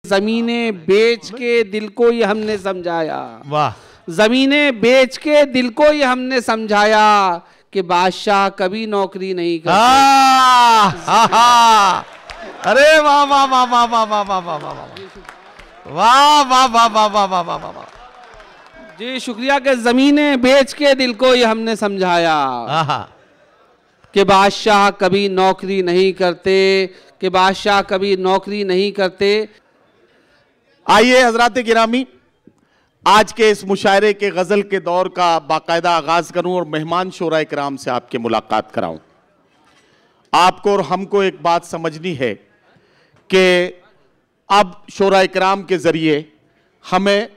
जमीनें बेच के दिल को ये हमने समझाया। वाह। जमीनें बेच के दिल को ये हमने समझाया कि बादशाह कभी नौकरी नहीं करते। अरे वाह वाह वाह वाह वाह वाह वाह वाह वाह वाह वाह वाह वाह वाह वाह वाह वाह। जी शुक्रिया कि जमीनें बेच के दिल को ये हमने समझाया कि बादशाह कभी नौकरी नहीं करते, कि बादशाह कभी नौकरी नहीं करते। आइए हजरात गिरामी, आज के इस मुशायरे के गजल के दौर का बाकायदा आगाज करूं और मेहमान शोरा इकराम से आपके मुलाकात कराऊं। आपको और हमको एक बात समझनी है कि अब शोरा इकराम के जरिए हमें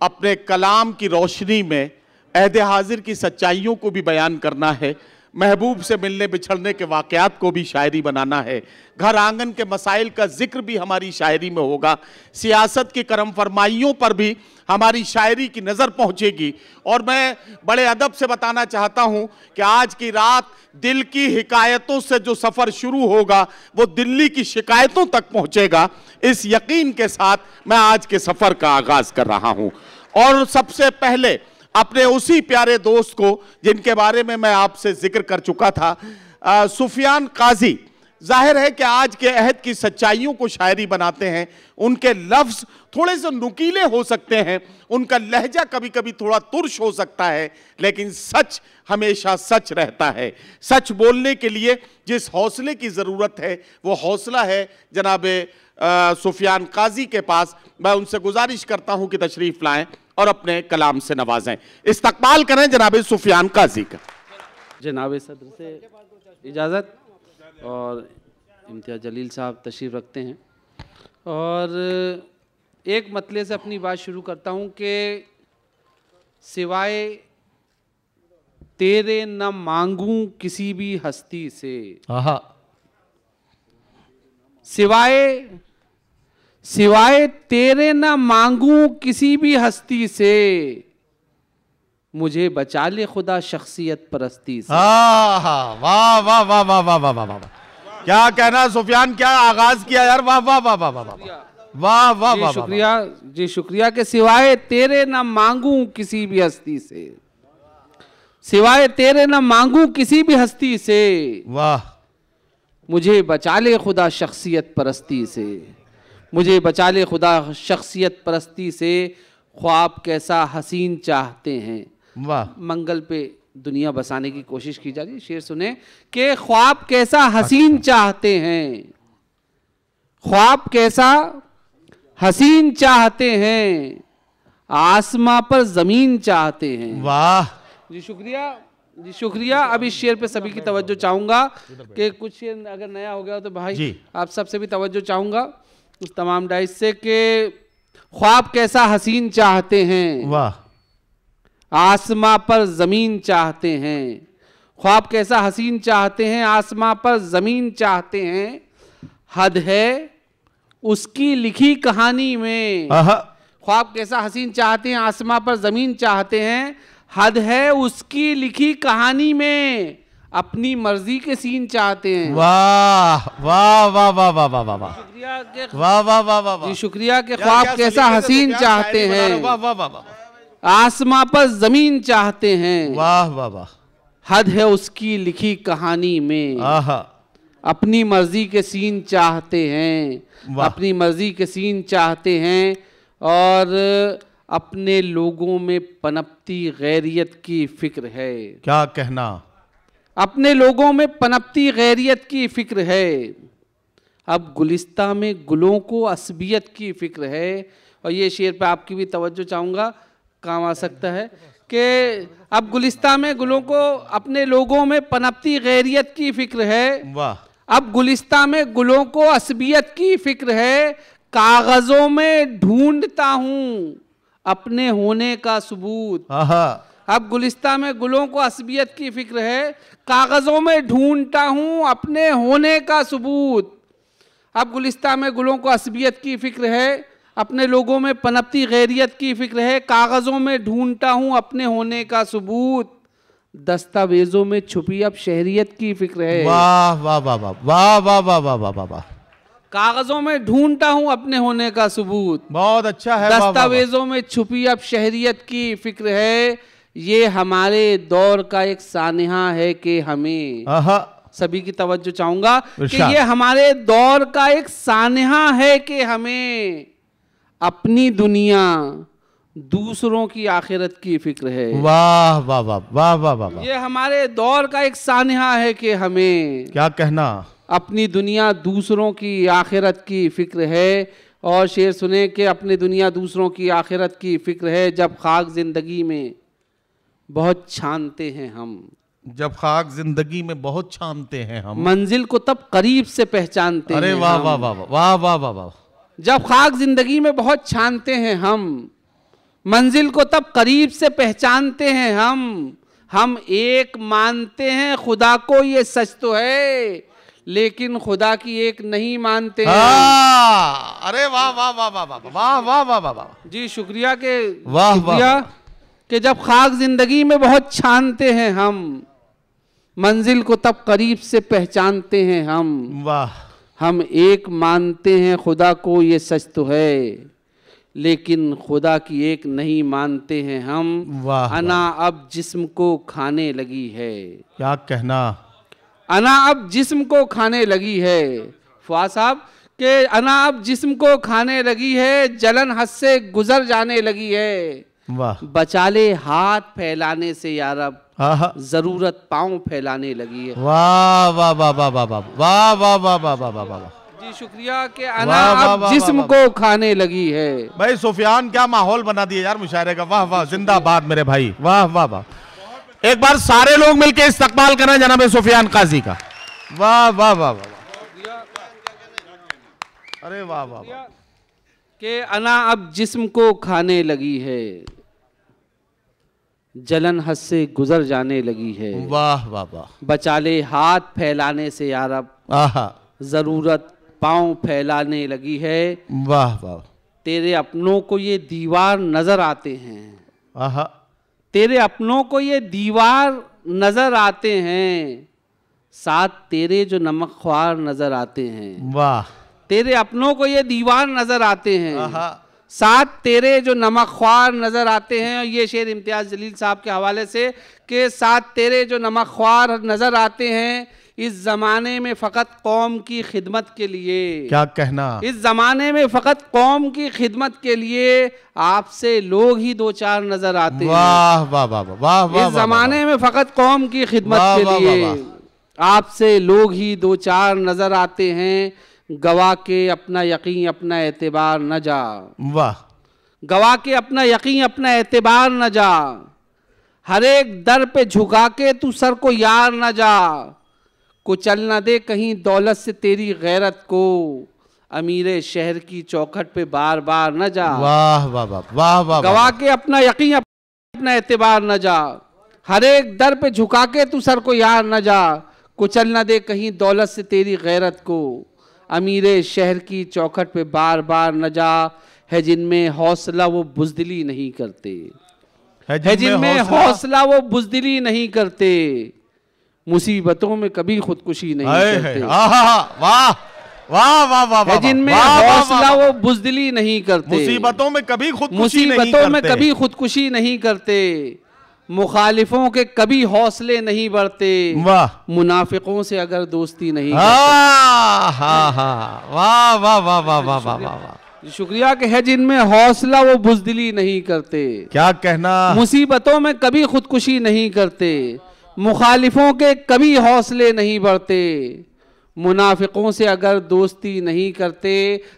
अपने कलाम की रोशनी में अहद हाजिर की सच्चाइयों को भी बयान करना है, महबूब से मिलने बिछड़ने के वाक़यात को भी शायरी बनाना है, घर आंगन के मसाइल का जिक्र भी हमारी शायरी में होगा, सियासत की करम फरमाइयों पर भी हमारी शायरी की नज़र पहुँचेगी। और मैं बड़े अदब से बताना चाहता हूँ कि आज की रात दिल की हिकायतों से जो सफ़र शुरू होगा वो दिल्ली की शिकायतों तक पहुँचेगा। इस यकीन के साथ मैं आज के सफ़र का आगाज़ कर रहा हूँ और सबसे पहले अपने उसी प्यारे दोस्त को जिनके बारे में मैं आपसे जिक्र कर चुका था, सुफियान काजी। जाहिर है कि आज के अहद की सच्चाइयों को शायरी बनाते हैं, उनके लफ्ज़ थोड़े से नुकीले हो सकते हैं, उनका लहजा कभी कभी थोड़ा तुर्श हो सकता है, लेकिन सच हमेशा सच रहता है। सच बोलने के लिए जिस हौसले की ज़रूरत है वो हौसला है जनाब सुफियान काजी के पास। मैं उनसे गुजारिश करता हूं कि तशरीफ़ लाएं और अपने कलाम से नवाजें। इस्तकबाल करें जनाब सुफियान काजी का। जनाब सदर से इजाज़त और इम्तियाज़ जलील साहब तशरीफ़ रखते हैं और एक मतले से अपनी बात शुरू करता हूं कि सिवाय तेरे न मांगूं किसी भी हस्ती से, सिवाय तेरे न मांगूं किसी भी हस्ती से, मुझे बचा ले खुदा शख्सियत परस्ती से। वाह वाह वाह वाह वाह वाह वाह वाह। क्या कहना सुफियान, क्या आगाज किया यार। वाह वाह वाह वाह वाह वाह वाह वाह। शुक्रिया जी, शुक्रिया के सिवाय तेरे न मांगूं किसी भी हस्ती से, सिवाय तेरे न मांगूं किसी भी हस्ती से, वाह। मुझे बचा ले खुदा शख्सियत परस्ती से, मुझे बचा ले खुदा शख्सियत परस्ती से। ख्वाब कैसा हसीन चाहते हैं, वाह। मंगल पे दुनिया बसाने की कोशिश की जा रही है। शेर सुने कि ख्वाब कैसा हसीन चाहते हैं, ख्वाब कैसा हसीन चाहते हैं, आसमां पर जमीन चाहते हैं। वाह जी शुक्रिया जी, शुक्रिया। अब इस शेर पे सभी की तवज्जो चाहूंगा कि कुछ शेर अगर नया हो गया तो भाई आप सबसे भी तवज्जो चाहूंगा उस तमाम डाइस से कि ख्वाब कैसा हसीन चाहते हैं, वाह। आसमां पर जमीन चाहते हैं, ख्वाब कैसा हसीन चाहते हैं, आसमां पर जमीन चाहते हैं। हद है उसकी लिखी कहानी में, ख्वाब कैसा हसीन चाहते हैं, आसमां पर जमीन चाहते हैं। हद है उसकी लिखी कहानी में, अपनी मर्जी के सीन चाहते हैं। वाह वाह वाह वाह वाह वाह वाह। शुक्रिया के वाह वाह वाह वाह वाह। जी शुक्रिया के ख्वाब कैसा हसीन चाहते हैं, वाह वाह वाह वाह। आसमां पर जमीन चाहते हैं। वाह वाह वाह। हद है उसकी लिखी कहानी में, अपनी मर्जी के सीन चाहते हैं, अपनी मर्जी के सीन चाहते हैं। और अपने लोगों में पनपती गैरियत की फिक्र है। क्या कहना, अपने लोगों में पनपती गैरियत की फिक्र है। अब गुलिस्ता में गुलों को असबियत की फिक्र है। और ये शेर पे आपकी भी तवज्जो चाहूँगा, काम आ सकता है कि अब गुलिस्ता में गुलों को, अपने लोगों में पनपती गैरियत की फिक्र है। वाह। अब गुलिस्ता में गुलों को असबियत की फिक्र है। कागजों में ढूंढता हूँ अपने होने का सबूत। अब गुलिस्ता में गुलों को असबियत की फिक्र है, कागजों में ढूंढता हूँ अपने होने का सबूत। अब गुलिस्ता में गुलों को असबियत की फिक्र है, अपने लोगों में पनपती गैरियत की फिक्र है, कागजों में ढूंढता हूँ अपने होने का सबूत। दस्तावेजों में छुपी अब शहरियत की फिक्र है। वाह वाह वाह वाह वाह वाह वाह वाह वाह वाह। कागजों में ढूंढता हूँ अपने होने का सबूत। बहुत अच्छा है। दस्तावेजों में छुपी अब शहरियत की फिक्र है, ये हमारे दौर का एक सानिहा है कि हमें, सभी की तवज्जो चाहूंगा कि ये हमारे दौर का एक सानिहा है कि हमें अपनी दुनिया दूसरों की आखिरत की फिक्र है। वाह वाह वाह वाह वाह वाह। ये हमारे दौर का एक सानिहा है कि हमें, क्या कहना, अपनी दुनिया दूसरों की आखिरत की फिक्र है। और शेर सुने कि अपनी दुनिया दूसरों की आखिरत की फिक्र है, जब खाक जिंदगी में बहुत छानते हैं हम, जब खाक जिंदगी में बहुत छानते हैं हम, मंजिल को तब करीब से पहचानते हैं। अरे वाह वाह वाह वाह वाह वाह वाह। जब खाक जिंदगी में बहुत छानते हैं हम, मंजिल को तब करीब से पहचानते हैं हम एक मानते हैं खुदा को, ये सच तो है, लेकिन खुदा की एक नहीं मानते हैं। अरे वाह वाह वाह वाह वाह वाह वाह वाह वाह वाह जी शुक्रिया के वाह शुक्रिया कि जब खाक जिंदगी में बहुत छानते हैं हम, मंजिल को तब करीब से पहचानते हैं हम। वाह। हम एक मानते हैं खुदा को, ये सच तो है, लेकिन खुदा की एक नहीं मानते हैं हम। वाह। अना अब जिस्म को खाने लगी है, क्या कहना, अना अब जिस्म को खाने लगी है। फुआद साहब के अना अब जिस्म को खाने लगी है, जलन हद से गुजर जाने लगी है। वाह। बचा ले हाथ फैलाने से यारब, हाँ, जरूरत पांव फैलाने लगी है। वाह वाह वाह वाह वाह वाह वाह वाह वाह वाह वाह वाह वाह। जी शुक्रिया कि अना अब जिस्म को खाने लगी है। भाई सुफियान क्या माहौल बना दिया यार मुशायरे का, वाह वाह, जिंदाबाद मेरे भाई, वाह वाह वाह। एक बार सारे लोग मिलकर इस्तकबाल करें जनाब सुफियान काजी का, वाह वाह वाह वाह। अरे वाह वाह वाह। कि अना अब जिस्म को खाने लगी है, जलन हद से गुजर जाने लगी है। वाह वाह वाह। बचा ले हाथ फैलाने से यारब, जरूरत पांव फैलाने लगी है। वाह वाह। तेरे अपनों को ये दीवार नजर आते हैं, तेरे अपनों को ये दीवार नजर आते हैं, साथ तेरे जो नमकख्वार नजर आते हैं। वाह। तेरे अपनों को ये दीवार नजर आते हैं, साथ तेरे जो नमकख्वार नजर आते हैं। और ये शेर इम्तियाज जलील साहब के हवाले से कि साथ तेरे जो नमकख्वार नजर आते हैं, इस जमाने में फकत कौम की खिदमत के लिए, क्या कहना, इस जमाने में फकत कौम की खिदमत के लिए आपसे लोग ही दो चार नजर आते हैं। वाह वाह वाह वाह वाह। इस जमाने में फकत कौम की खिदमत के लिए आपसे लोग ही दो चार नजर आते हैं। गवा के अपना यकीन अपना एतबार न जा, वाह। गवा के अपना यकीन अपना एतबार न जा, हर एक दर पे झुका के तू सर को यार न जा, कुचल न दे कहीं दौलत से तेरी गैरत को, अमीरे शहर की चौखट पे बार बार न जा। वाह वाह वाह वाह वाह। गवा के अपना यकीन अपना एतबार न जा, हर एक दर पे झुका के तू सर को यार न जा, कुचल न दे कहीं दौलत से तेरी गैरत को, अमीरे शहर की चौखट पे बार बार न जा। है जिनमें हौसला वो बुज़दिली नहीं करते, है जिनमें हौसला वो बुज़दिली नहीं करते, मुसीबतों में कभी खुदकुशी नहीं करते। वाह वाह वाह वाह। है जिनमें हौसला वो बुज़दिली नहीं करते, मुसीबतों में कभी खुदकुशी नहीं करते, मुखालिफों के कभी हौसले नहीं बढ़ते, वाह। मुनाफिकों से अगर दोस्ती नहीं वाह वाह वाह वाह वाह वाह वाह। शुक्रिया कि है जिनमें हौसला वो बुज़दिली नहीं करते, क्या कहना, मुसीबतों में कभी खुदकुशी नहीं करते, मुखालिफों के कभी हौसले नहीं बढ़ते, मुनाफिकों से अगर दोस्ती नहीं करते,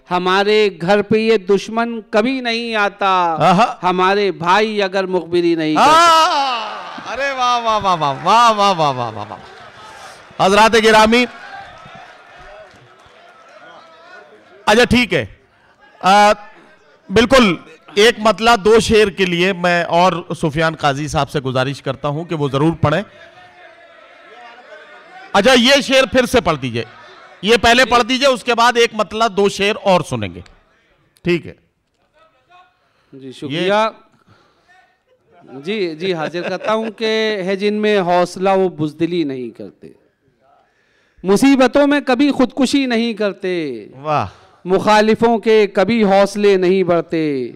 हमारे घर पे ये दुश्मन कभी नहीं आता, हमारे भाई अगर मुखबिरी नहीं करते। अरे वाह वाह वाह वाह वाह वाह वाह वाह वाह वाह। हज़रात गिरामी, अच्छा ठीक है, बिल्कुल एक मतला दो शेर के लिए मैं और सुफियान काजी साहब से गुजारिश करता हूं कि वो जरूर पढ़ें। अच्छा ये शेर फिर से पढ़ दीजिए, ये पहले पढ़ दीजिए, उसके बाद एक मतला दो शेर और सुनेंगे, ठीक है जी। शुक्रिया जी हाजिर करता हूं कि है जिनमें हौसला वो बुज़दिली नहीं करते, मुसीबतों में कभी खुदकुशी नहीं करते, वाह। मुखालिफों के कभी हौसले नहीं बढ़ते,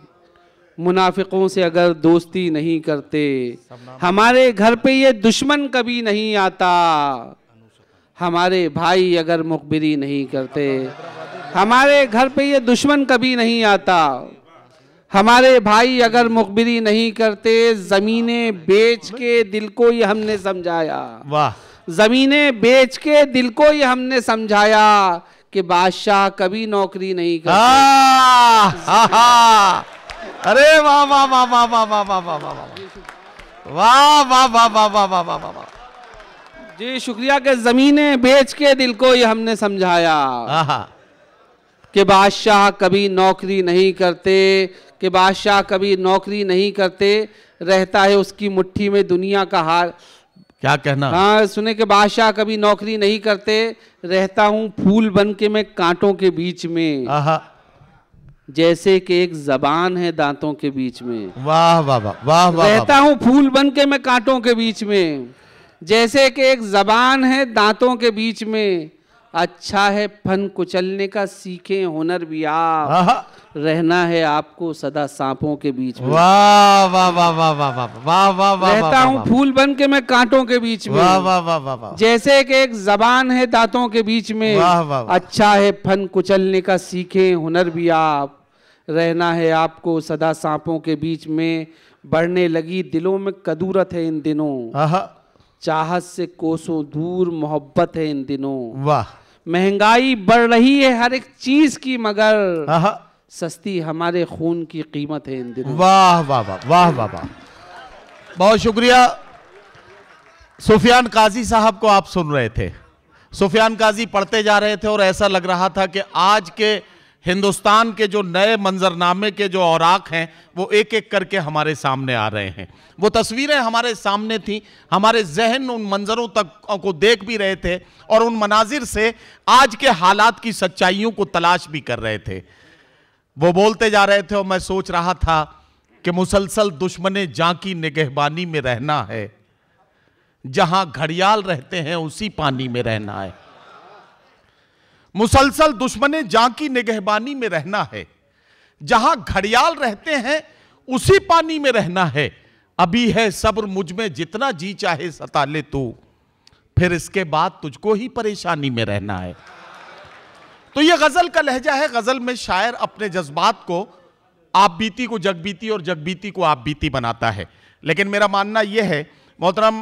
मुनाफिकों से अगर दोस्ती नहीं करते, हमारे घर पे ये दुश्मन कभी नहीं आता, हमारे भाई अगर मुखबिरी नहीं करते, हमारे घर पे ये दुश्मन कभी नहीं आता, हमारे भाई अगर मुखबिरी नहीं करते, जमीनें बेच के दिल को ये हमने समझाया, वाह। जमीनें बेच के दिल को ये हमने समझाया कि बादशाह कभी नौकरी नहीं करते। अरे वाह वाह वाह वाह वाह वाह वाह वाह वाह वाह वाह वाह वाह वाह वाह वाह वाह। जी शुक्रिया कि जमीनें बेच के दिल को ये हमने समझाया कि बादशाह कभी नौकरी नहीं करते, कि बादशाह कभी नौकरी नहीं करते, रहता है उसकी मुट्ठी में दुनिया का हार। क्या कहना? हाँ सुने कि बादशाह कभी नौकरी नहीं करते, रहता हूँ फूल बन के मैं कांटों के बीच में, जैसे कि एक जबान है दांतों के बीच में। वाह वाह वाह वाह वाह। रहता हूँ फूल बन के मैं कांटों के बीच में, जैसे कि एक जबान है दांतों के बीच में, अच्छा है फन कुचलने का सीखें हुनर भी आप, रहना है आपको सदा सांपों के बीच में। वाह वाह वाह वाह वाह वाह वाह वाह वाह। रहता हूँ फूल बन के मैं कांटों के बीच में, वाह वाह वाह वाह वाह, जैसे कि एक जबान है दांतों के बीच में। वाह वाह वाह। अच्छा है फन कुचलने का सीखें हुनर भी आप, रहना है आपको सदा सांपों के बीच में। बढ़ने लगी दिलों में कदूरत है इन दिनों, चाहत से कोसों दूर मोहब्बत है इन दिनों। वाह। महंगाई बढ़ रही है हर एक चीज की, मगर सस्ती हमारे खून की कीमत है इन दिनों। वाह वाह वाह वाह वाह वाह। बहुत शुक्रिया। सुफियान काजी साहब को आप सुन रहे थे। सुफियान काजी पढ़ते जा रहे थे और ऐसा लग रहा था कि आज के हिंदुस्तान के जो नए मंजरनामे के जो औराक हैं वो एक एक करके हमारे सामने आ रहे हैं। वो तस्वीरें हमारे सामने थी, हमारे जहन उन मंजरों तक को देख भी रहे थे और उन मनाजिर से आज के हालात की सच्चाइयों को तलाश भी कर रहे थे। वो बोलते जा रहे थे और मैं सोच रहा था कि मुसलसल दुश्मने जां की निगहबानी में रहना है, जहां घड़ियाल रहते हैं उसी पानी में रहना है। मुसलसल दुश्मने जां की निगहबानी में रहना है, जहां घड़ियाल रहते हैं उसी पानी में रहना है। अभी है सब्र मुझ में जितना जी चाहे सता ले तू, फिर इसके बाद तुझको ही परेशानी में रहना है। तो यह गजल का लहजा है। गजल में शायर अपने जज्बात को आप बीती को जगबीती और जगबीती को आप बीती बनाता है। लेकिन मेरा मानना यह है, मोहतरम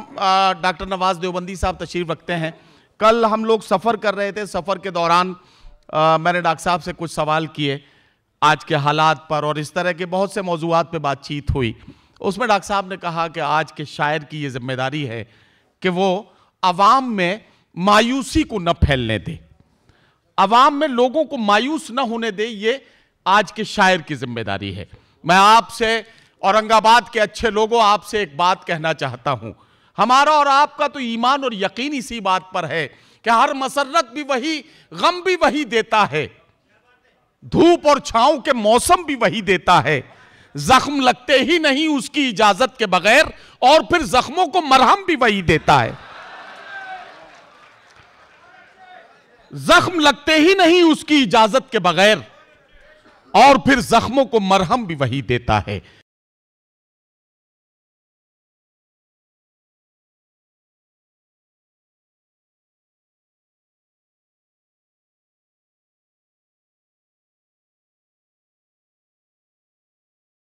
डॉक्टर नवाज देवबंदी साहब तशरीफ रखते हैं। कल हम लोग सफ़र कर रहे थे, सफ़र के दौरान मैंने डॉक्टर साहब से कुछ सवाल किए आज के हालात पर और इस तरह के बहुत से मौजूआत पे बातचीत हुई। उसमें डॉक्टर साहब ने कहा कि आज के शायर की ये जिम्मेदारी है कि वो अवाम में मायूसी को न फैलने दे, अवाम में लोगों को मायूस न होने दे। ये आज के शायर की जिम्मेदारी है। मैं आपसे औरंगाबाद के अच्छे लोगों आपसे एक बात कहना चाहता हूं। हमारा और आपका तो ईमान और यकीन इसी बात पर है कि हर मसरत भी वही, गम भी वही देता है, धूप और छांव के मौसम भी वही देता है। जख्म लगते ही नहीं उसकी इजाजत के बगैर, और फिर जख्मों को मरहम भी वही देता है। जख्म लगते ही नहीं उसकी इजाजत के बगैर, और फिर जख्मों को मरहम भी वही देता है।